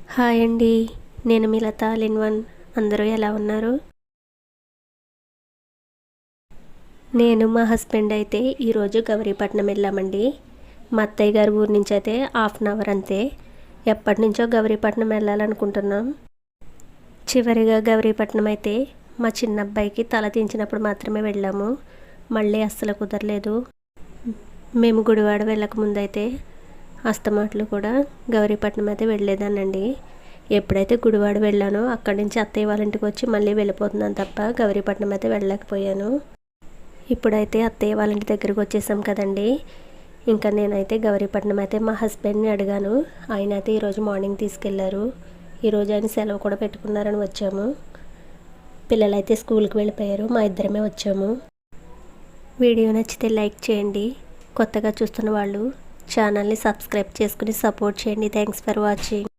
Hi అండి. నేను మీ లత all-in-one. అందరూ ఎలా ఉన్నారు? నేను మా హస్బెండ్ అయితే ఈరోజు గౌరీపట్నం వెళ్ళామండి. మా అత్తయ్య గారి ఊరి నుంచి అయితే హాఫ్ అన్ అవర్ అంతే. ఎప్పటి నుంచో గౌరీపట్నం వెళ్ళాలనుకుంటున్నాం. చివరిగా గౌరీపట్నం అయితే మా చిన్న అబ్బాయికి తల దించినప్పుడు మాత్రమే వెళ్ళాము. మళ్ళీ అస్సలు కుదరలేదు. మేము గుడివాడ వెళ్ళకముందైతే అస్తమాట్లు కూడా గౌరీపట్నం అయితే వెళ్ళేదానండి. ఎప్పుడైతే గుడివాడ వెళ్ళానో అక్కడి నుంచి అత్తయ్య వాళ్ళ ఇంటికి వచ్చి మళ్ళీ వెళ్ళిపోతున్నాను తప్ప గౌరీపట్నం అయితే వెళ్ళలేకపోయాను. ఇప్పుడైతే అత్తయ్య వాళ్ళ ఇంటి దగ్గరికి వచ్చేసాం కదండి. ఇంకా నేనైతే గౌరీపట్నం అయితే మా హస్బెండ్ని అడిగాను. ఆయన అయితే ఈరోజు మార్నింగ్ తీసుకెళ్లారు. ఈరోజు ఆయన సెలవు కూడా పెట్టుకున్నారని వచ్చాము. పిల్లలైతే స్కూల్కి వెళ్ళిపోయారు. మా ఇద్దరమే వచ్చాము. వీడియో నచ్చితే లైక్ చేయండి. కొత్తగా చూస్తున్న వాళ్ళు ఛానల్ని సబ్స్క్రైబ్ చేసుకుని సపోర్ట్ చేయండి. Thanks for watching.